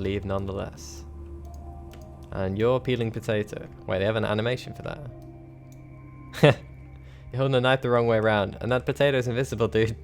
leave nonetheless. And you're peeling potato. Wait, they have an animation for that. You're holding a knife the wrong way around, and that potato's invisible, dude.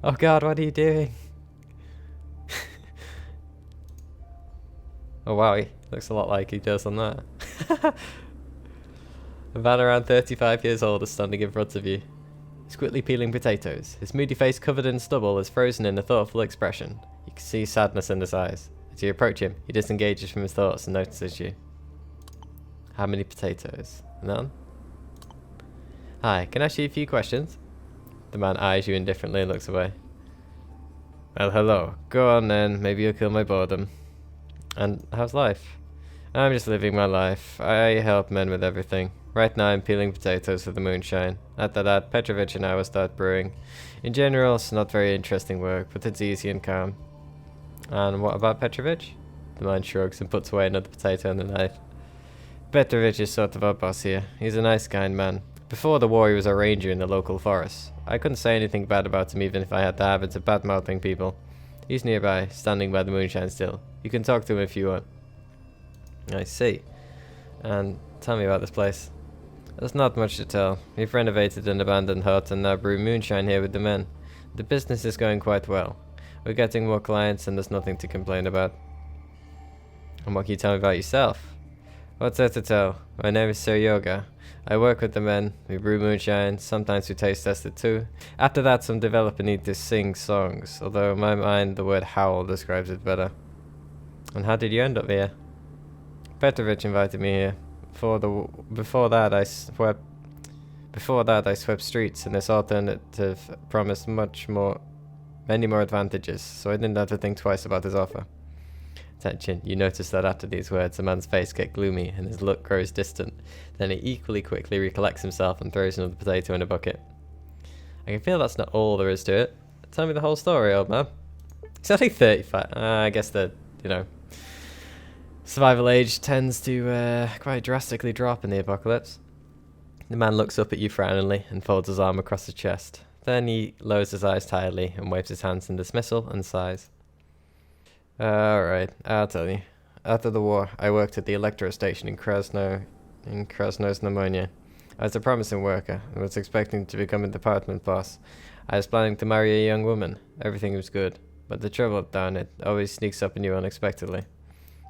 Oh god, what are you doing? Oh wow, he looks a lot like he does on that. A man around 35 years old is standing in front of you. He's quickly peeling potatoes. His moody face covered in stubble is frozen in a thoughtful expression. You can see sadness in his eyes. As you approach him, he disengages from his thoughts and notices you. How many potatoes? None? Hi, can I ask you a few questions? The man eyes you indifferently and looks away. Well, hello. Go on then, maybe you'll kill my boredom. And how's life? I'm just living my life. I help men with everything. Right now I'm peeling potatoes for the moonshine. After that, Petrovich and I will start brewing. In general, it's not very interesting work, but it's easy and calm. And what about Petrovich? The man shrugs and puts away another potato and a knife. Petrovich is sort of our boss here. He's a nice, kind man. Before the war, he was a ranger in the local forest. I couldn't say anything bad about him even if I had the habit of bad-mouthing people. He's nearby, standing by the moonshine still. You can talk to him if you want. I see. And tell me about this place. There's not much to tell. We've renovated an abandoned hut and now brew moonshine here with the men. The business is going quite well. We're getting more clients and there's nothing to complain about. And what can you tell me about yourself? What's there to tell? My name is Sir Yoga. I work with the men, we brew moonshine, sometimes we taste test it too. After that, some developer need to sing songs, although in my mind the word howl describes it better. And how did you end up here? Petrovich invited me here. Before that I swept streets, and this alternative promised many more advantages, so I didn't have to think twice about his offer. Attention, you notice that after these words, the man's face gets gloomy and his look grows distant. Then he equally quickly recollects himself and throws another potato in a bucket. I can feel that's not all there is to it. Tell me the whole story, old man. He's only 35. I guess the, survival age tends to quite drastically drop in the apocalypse. The man looks up at you frowningly and folds his arm across his chest. Then he lowers his eyes tiredly and waves his hands in dismissal and sighs. Alright, I'll tell you. After the war, I worked at the electro station in Krasnoye. I was a promising worker and was expecting to become a department boss. I was planning to marry a young woman. Everything was good. But the trouble, darn it, always sneaks up on you unexpectedly.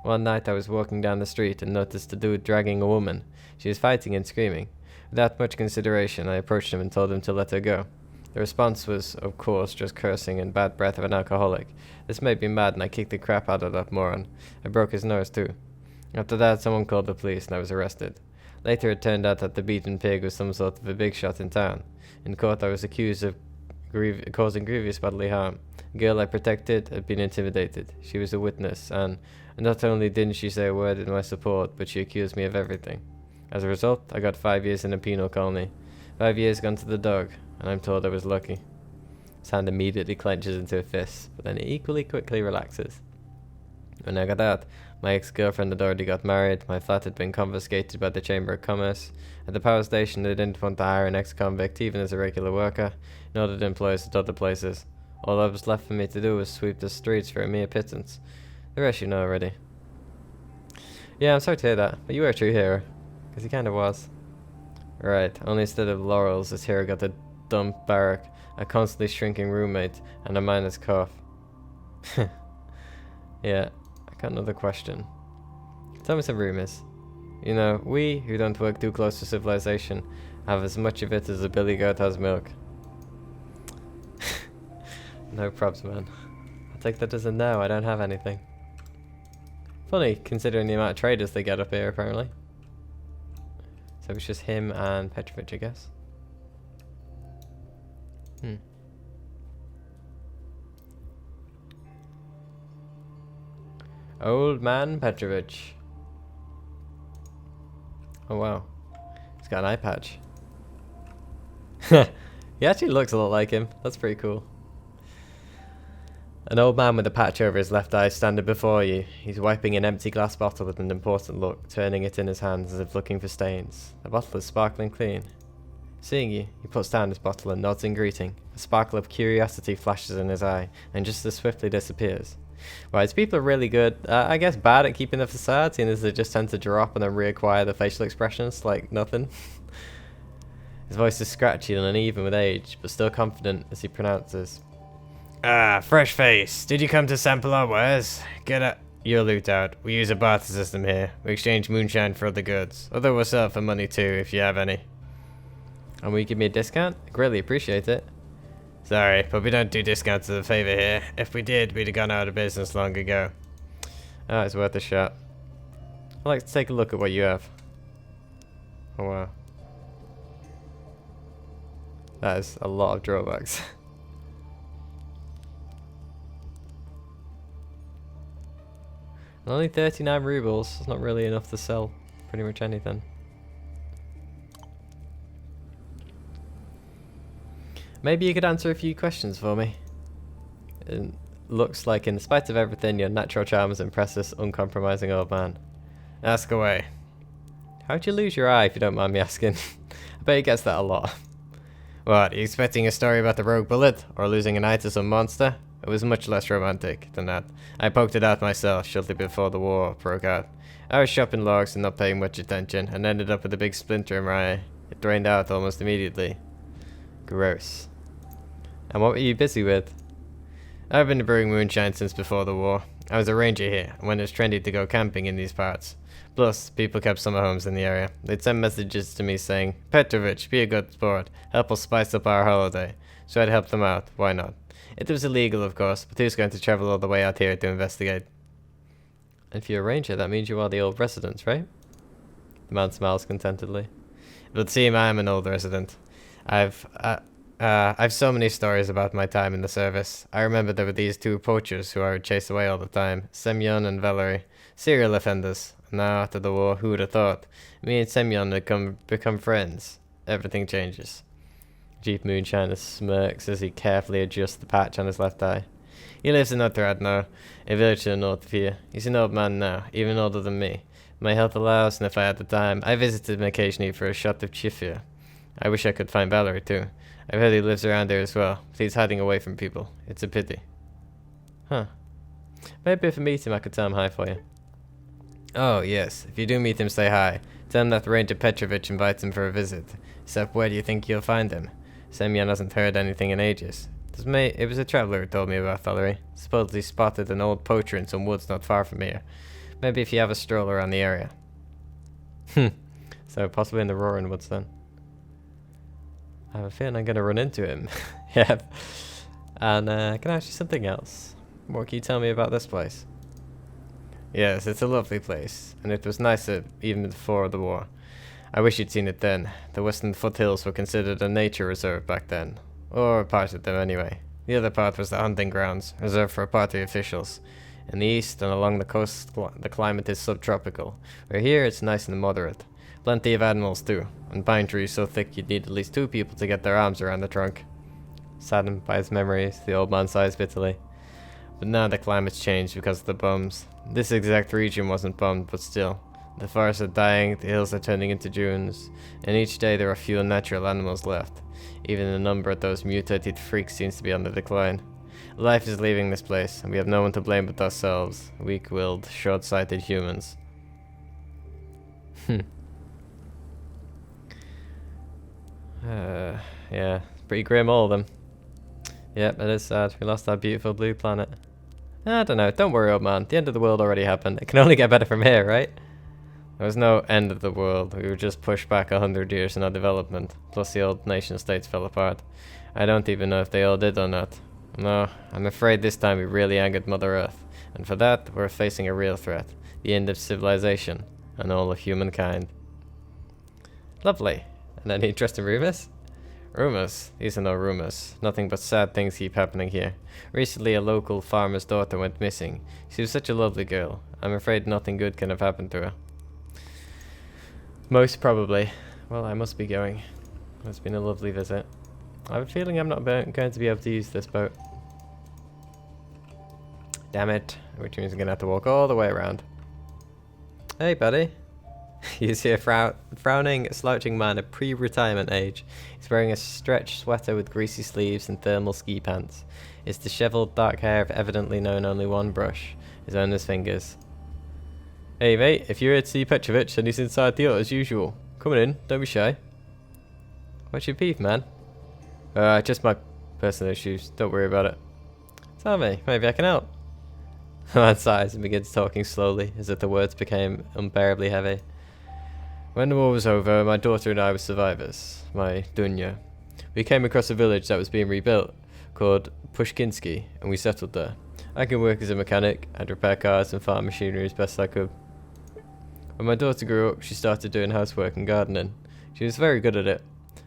One night I was walking down the street and noticed a dude dragging a woman. She was fighting and screaming. Without much consideration, I approached him and told him to let her go. The response was, of course, just cursing and bad breath of an alcoholic. This made me mad and I kicked the crap out of that moron. I broke his nose too. After that, someone called the police and I was arrested. Later it turned out that the beaten pig was some sort of a big shot in town. In court I was accused of causing grievous bodily harm. The girl I protected had been intimidated. She was a witness and not only didn't she say a word in my support, but she accused me of everything. As a result, I got 5 years in a penal colony. 5 years gone to the dog, and I'm told I was lucky. His hand immediately clenches into a fist, but then it equally quickly relaxes. When I got out, my ex-girlfriend had already got married, my flat had been confiscated by the Chamber of Commerce. At the power station they didn't want to hire an ex-convict even as a regular worker, nor did employers at other places. All that was left for me to do was sweep the streets for a mere pittance. The rest you know already. Yeah, I'm sorry to hear that, but you were a true hero. Because he kind of was. Right, only instead of laurels, this hero got a dump barrack, a constantly shrinking roommate, and a minus cough. Yeah, I got another question. Tell me some rumors. You know, we, who don't work too close to civilization, have as much of it as a billy goat has milk. No probs, man. I'll take that as a no, I don't have anything. Funny, considering the amount of traders they get up here, apparently. So it's just him and Petrovich, I guess. Old man Petrovich. Oh wow. He's got an eye patch. He actually looks a lot like him. That's pretty cool. An old man with a patch over his left eye standing before you. He's wiping an empty glass bottle with an important look, turning it in his hands as if looking for stains. The bottle is sparkling clean. Seeing you, he puts down his bottle and nods in greeting. A sparkle of curiosity flashes in his eye, and just as swiftly disappears. Right, these people are really good. I guess bad at keeping the facade, seeing as they just tend to drop and then reacquire the facial expressions like nothing. His voice is scratchy and uneven with age, but still confident as he pronounces. Ah, fresh face. Did you come to sample our wares? Get your loot out. We use a barter system here. We exchange moonshine for other goods. Although we'll sell for money too, if you have any. And will you give me a discount? I greatly appreciate it. Sorry, but we don't do discounts as a favour here. If we did, we'd have gone out of business long ago. Oh, it's worth a shot. I'd like to take a look at what you have. Oh wow. That is a lot of drawbacks. Only 39 rubles. It's not really enough to sell pretty much anything. Maybe you could answer a few questions for me. It looks like, in spite of everything, your natural charms impress this uncompromising old man. Ask away. How'd you lose your eye, if you don't mind me asking? I bet he gets that a lot. What, are you expecting a story about the rogue bullet, or losing an eye to some monster? It was much less romantic than that. I poked it out myself shortly before the war broke out. I was chopping logs and not paying much attention, and ended up with a big splinter in my eye. It drained out almost immediately. Gross. And what were you busy with? I've been brewing moonshine since before the war. I was a ranger here, when it was trendy to go camping in these parts. Plus, people kept summer homes in the area. They'd send messages to me saying, Petrovich, be a good sport. Help us spice up our holiday. So I'd help them out. Why not? It was illegal, of course, but who's going to travel all the way out here to investigate? And if you're a ranger, that means you are the old resident, right? The man smiles contentedly. It would seem I am an old resident. I've so many stories about my time in the service. I remember there were these two poachers who I would chase away all the time, Semyon and Valery, serial offenders. Now, after the war, who would have thought? Me and Semyon had become friends. Everything changes. Jeep Moonshiner smirks as he carefully adjusts the patch on his left eye. He lives in Otradno, a village to the north of here. He's an old man now, even older than me. My health allows, and if I had the time, I visited him occasionally for a shot of chifir. I wish I could find Valerie too. I've heard he lives around here as well, but he's hiding away from people. It's a pity. Huh. Maybe if I meet him I could tell him hi for you. Oh, yes. If you do meet him, say hi. Tell him that Ranger Petrovich invites him for a visit. Except where do you think you'll find him? Semyon hasn't heard anything in ages. It was a traveller who told me about Valerie. Supposedly spotted an old poacher in some woods not far from here. Maybe if you have a stroll around the area. So possibly in the Roaring Woods then. I have a feeling I'm going to run into him. Yeah. And can I ask you something else? What can you tell me about this place? Yes, it's a lovely place, and it was nicer even before the war. I wish you'd seen it then. The western foothills were considered a nature reserve back then. Or part of them anyway. The other part was the hunting grounds, reserved for party officials. In the east and along the coast, the climate is subtropical, where here it's nice and moderate. Plenty of animals too, and pine trees so thick you'd need at least two people to get their arms around the trunk. Saddened by his memories, the old man sighs bitterly. But now the climate's changed because of the bums. This exact region wasn't bummed, but still. The forests are dying, the hills are turning into dunes, and each day there are fewer natural animals left. Even the number of those mutated freaks seems to be on the decline. Life is leaving this place, and we have no one to blame but ourselves, weak-willed, short-sighted humans. Yeah, pretty grim, all of them. Yep, it is sad. We lost our beautiful blue planet. I don't know. Don't worry, old man. The end of the world already happened. It can only get better from here, right? There was no end of the world. We were just pushed back 100 years in our development. Plus the old nation states fell apart. I don't even know if they all did or not. No, I'm afraid this time we really angered Mother Earth. And for that, we're facing a real threat. The end of civilization. And all of humankind. Lovely. And any interesting rumors? Rumors? These are no rumors. Nothing but sad things keep happening here. Recently a local farmer's daughter went missing. She was such a lovely girl. I'm afraid nothing good can have happened to her. Most probably. Well, I must be going. It's been a lovely visit. I have a feeling I'm not going to be able to use this boat. Damn it. Which means I'm going to have to walk all the way around. Hey, buddy. You see a frowning, slouching man of pre-retirement age. He's wearing a stretched sweater with greasy sleeves and thermal ski pants. His dishevelled dark hair have evidently known only one brush, his owner's fingers. Hey mate, if you're here to see Petrovich, then he's inside the hut as usual. Come on in, don't be shy. What's your beef, man? Just my personal issues, don't worry about it. Tell me, maybe I can help. The man sighs and begins talking slowly, as if the words became unbearably heavy. When the war was over, my daughter and I were survivors, my Dunya. We came across a village that was being rebuilt, called Pushkinsky, and we settled there. I can work as a mechanic, I'd repair cars and farm machinery as best I could. When my daughter grew up, she started doing housework and gardening. She was very good at it.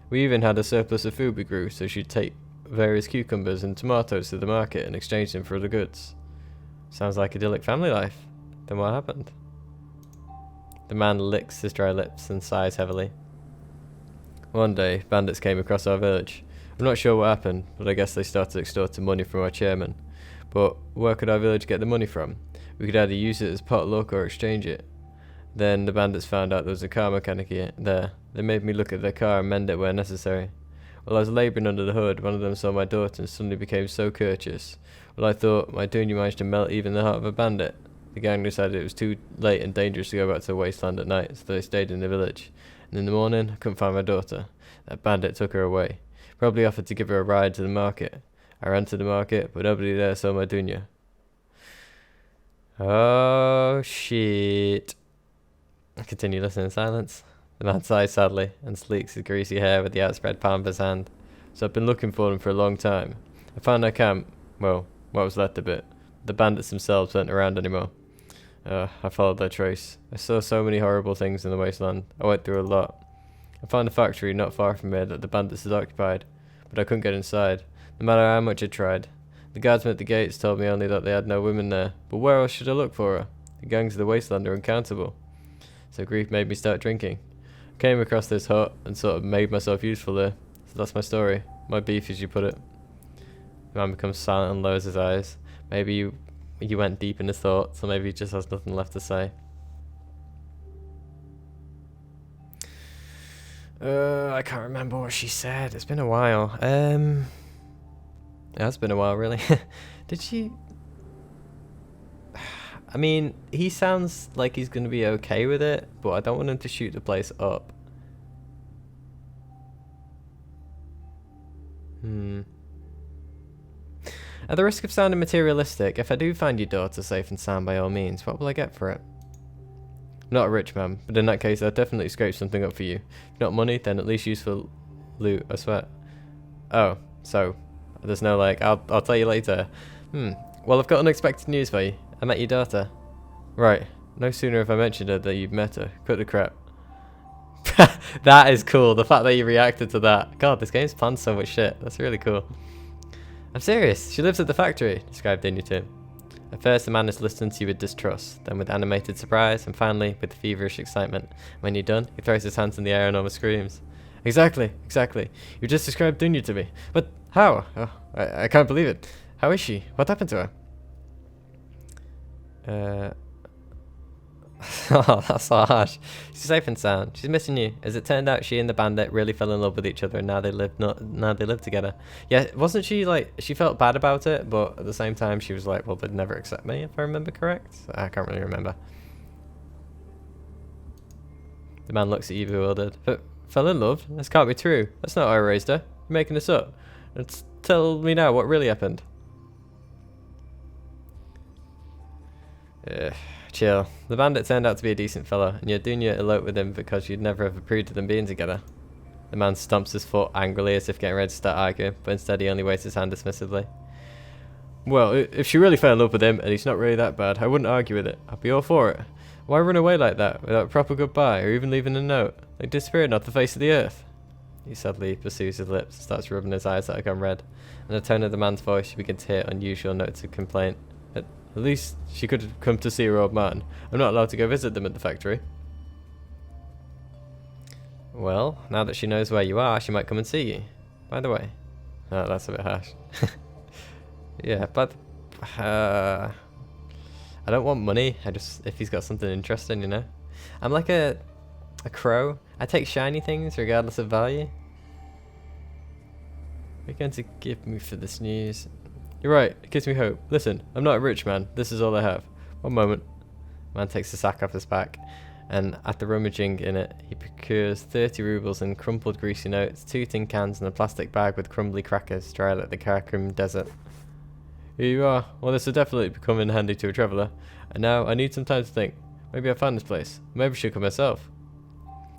We even had a surplus of food we grew, so she'd take various cucumbers and tomatoes to the market and exchange them for other goods. Sounds like idyllic family life. Then what happened? The man licks his dry lips and sighs heavily. One day, bandits came across our village. I'm not sure what happened, but I guess they started extorting money from our chairman. But where could our village get the money from? We could either use it as potluck or exchange it. Then the bandits found out there was a car mechanic there. They made me look at their car and mend it where necessary. While I was labouring under the hood, one of them saw my daughter and suddenly became so courteous. Well, I thought my Dunya managed to melt even the heart of a bandit. The gang decided it was too late and dangerous to go back to the wasteland at night, so they stayed in the village. And in the morning, I couldn't find my daughter. That bandit took her away. Probably offered to give her a ride to the market. I ran to the market, but nobody there saw my Dunya. Oh, shit. I continue listening in silence. The man sighs sadly and sleeks his greasy hair with the outspread palm of his hand. So I've been looking for them for a long time. I found their camp. Well, what was left of it. The bandits themselves weren't around anymore. I followed their trace. I saw so many horrible things in the wasteland. I went through a lot. I found a factory not far from here that the bandits had occupied, but I couldn't get inside, no matter how much I tried. The guardsmen at the gates told me only that they had no women there, but where else should I look for her? The gangs of the wasteland are uncountable. So grief made me start drinking. I came across this hut and sort of made myself useful there. So that's my story. My beef, as you put it. The man becomes silent and lowers his eyes. Maybe you went deep in his thoughts, or maybe he just has nothing left to say. I can't remember what she said. It's been a while. It has been a while, really. Did she... I mean, he sounds like he's going to be okay with it, but I don't want him to shoot the place up. At the risk of sounding materialistic, if I do find your daughter safe and sound by all means, what will I get for it? Not a rich man, but in that case I'll definitely scrape something up for you. If not money, then at least useful loot, I swear. Oh, so, there's no like, I'll tell you later. Well, I've got unexpected news for you. I met your daughter. Right, no sooner have I mentioned her than you've met her. Cut the crap. That is cool, the fact that you reacted to that. God, this game's planned so much shit. That's really cool. I'm serious, she lives at the factory, described Dunya to him. At first the man is listening to you with distrust, then with animated surprise, and finally with feverish excitement. When you're done, he throws his hands in the air and almost screams. Exactly. You just described Dunya to me. But how? Oh, I can't believe it. How is she? What happened to her? Oh, that's so harsh. She's safe and sound. She's missing you. As it turned out, she and the bandit really fell in love with each other, and now they live together. Yeah, wasn't she like, she felt bad about it, but at the same time she was like, well, they'd never accept me, if I remember correct. I can't really remember. The man looks at you bewildered. But fell in love? This can't be true. That's not how I raised her. You're making this up. Tell me now what really happened. Chill. The bandit turned out to be a decent fella, and your Dunya eloped with him because you'd never have approved of them being together. The man stomps his foot angrily as if getting ready to start arguing, but instead he only waves his hand dismissively. Well, if she really fell in love with him, and he's not really that bad, I wouldn't argue with it. I'd be all for it. Why run away like that, without a proper goodbye, or even leaving a note? Like disappearing off the face of the earth. He suddenly pursues his lips and starts rubbing his eyes that have gone red. In the tone of the man's voice, you begin to hear unusual notes of complaint. At least she could have come to see her old man. I'm not allowed to go visit them at the factory. Well, now that she knows where you are, she might come and see you. By the way. Oh, that's a bit harsh. Yeah, but... I don't want money. If he's got something interesting, you know? I'm like a A crow? I take shiny things regardless of value. What are you going to give me for this news? You're right, it gives me hope. Listen, I'm not a rich man. This is all I have. One moment. Man takes the sack off his back, and after rummaging in it, he procures 30 rubles in crumpled greasy notes, 2 tin cans, and a plastic bag with crumbly crackers, dry like the Karakum desert. Here you are. Well, this will definitely become in handy to a traveller. And now, I need some time to think. Maybe I'll find this place. Maybe I should come myself.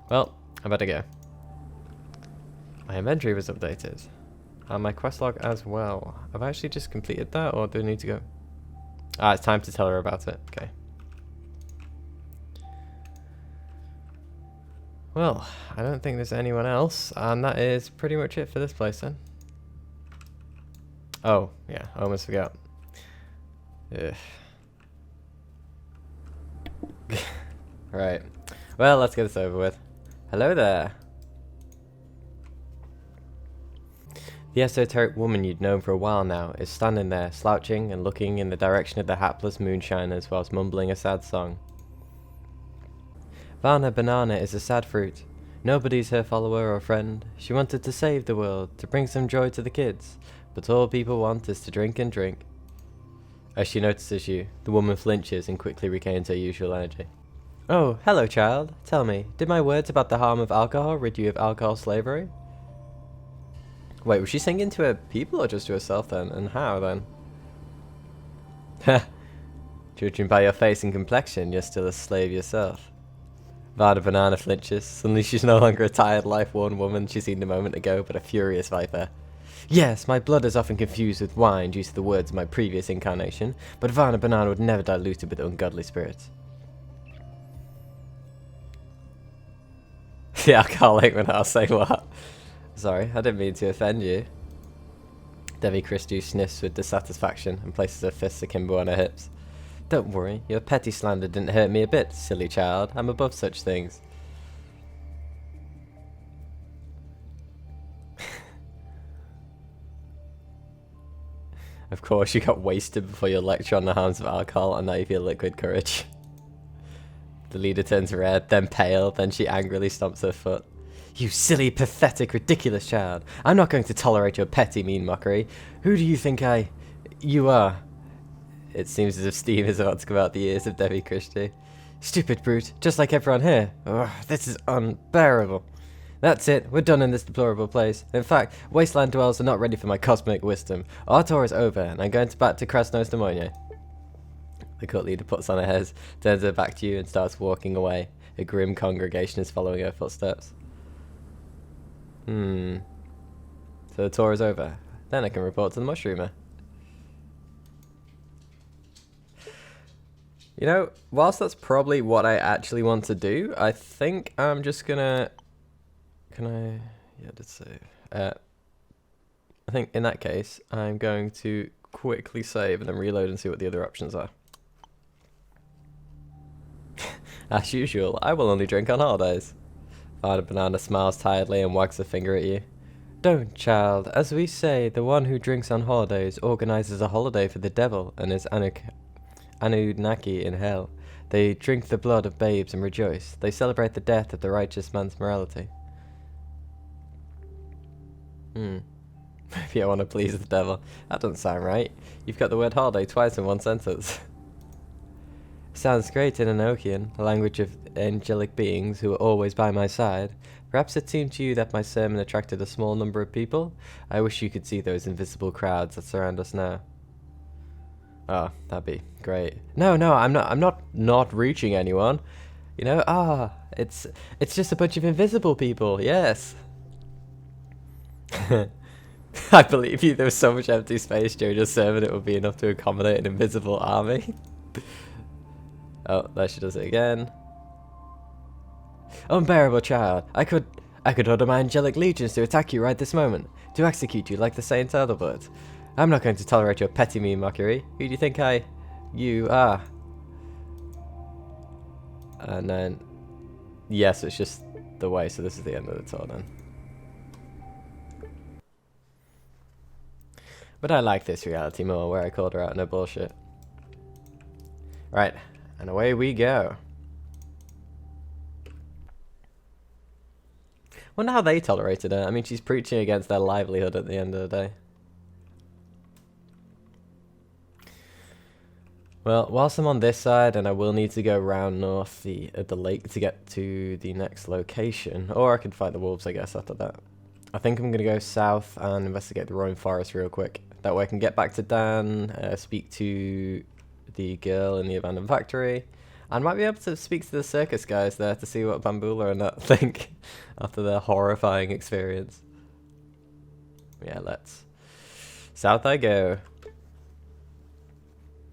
Well, I better go. My inventory was updated. And my quest log as well. Have I actually just completed that, or do I need to go? Ah, it's time to tell her about it. Okay. Well, I don't think there's anyone else, and that is pretty much it for this place then. Oh, yeah, I almost forgot. Ugh. Right. Well, let's get this over with. Hello there. The esoteric woman you'd known for a while now is standing there, slouching and looking in the direction of the hapless moonshiners whilst mumbling a sad song. Varna Banana is a sad fruit. Nobody's her follower or friend. She wanted to save the world, to bring some joy to the kids, but all people want is to drink and drink. As she notices you, the woman flinches and quickly regains her usual energy. Oh, hello child. Tell me, did my words about the harm of alcohol rid you of alcohol slavery? Wait, was she singing to her people or just to herself then? And how then? Heh. Judging by your face and complexion, you're still a slave yourself. Varna Banana flinches. Suddenly she's no longer a tired, life-worn woman she seemed a moment ago, but a furious viper. Yes, my blood is often confused with wine due to the words of my previous incarnation, but Varna Banana would never dilute it with ungodly spirits. The alcoholic when I'll say what? Sorry, I didn't mean to offend you. Devi Christou sniffs with dissatisfaction and places her fists akimbo on her hips. Don't worry, your petty slander didn't hurt me a bit, silly child. I'm above such things. Of course, you got wasted before your lecture on the harms of alcohol, and now you feel liquid courage. The leader turns red, then pale, then she angrily stomps her foot. You silly, pathetic, ridiculous child. I'm not going to tolerate your petty, mean mockery. Who do you think you are? It seems as if steam is about to come out the ears of Devi Christie. Stupid brute, just like everyone here. Ugh, this is unbearable. That's it, we're done in this deplorable place. In fact, Wasteland dwellers are not ready for my cosmic wisdom. Our tour is over, and I'm going back to Krasnos Namonia. The cult leader puts on her head, turns her back to you, and starts walking away. A grim congregation is following her footsteps. So the tour is over. Then I can report to the mushroomer. You know, whilst that's probably what I actually want to do, I think I'm just gonna... Can I... Yeah, let's save. I think in that case, I'm going to quickly save and then reload and see what the other options are. As usual, I will only drink on holidays. Varna Banana smiles tiredly and wags a finger at you. Don't, child. As we say, the one who drinks on holidays organizes a holiday for the devil and his Anunnaki in hell. They drink the blood of babes and rejoice. They celebrate the death of the righteous man's morality. Maybe I want to please the devil. That doesn't sound right. You've got the word holiday twice in one sentence. Sounds great in Enochian, the language of angelic beings who are always by my side. Perhaps it seemed to you that my sermon attracted a small number of people? I wish you could see those invisible crowds that surround us now. Oh, that'd be great. No, I'm not reaching anyone. You know, it's just a bunch of invisible people, yes. I believe you, there was so much empty space during your sermon it would be enough to accommodate an invisible army. Oh, there she does it again. Unbearable child, I could order my angelic legions to attack you right this moment, to execute you like the Saint Adalbert. I'm not going to tolerate your petty mean mockery. Who do you think you are? And then, yes, it's just the way, so this is the end of the tour then. But I like this reality more, where I called her out on her bullshit. Right, and away we go. Wonder how they tolerated her. I mean, she's preaching against their livelihood at the end of the day. Well, whilst I'm on this side, and I will need to go round north the lake to get to the next location, or I can fight the wolves, I guess, after that. I think I'm going to go south and investigate the roaring forest real quick. That way I can get back to Dan, speak to the girl in the abandoned factory, and might be able to speak to the circus guys there to see what Bambula and that think after their horrifying experience. Yeah, let's. South I go.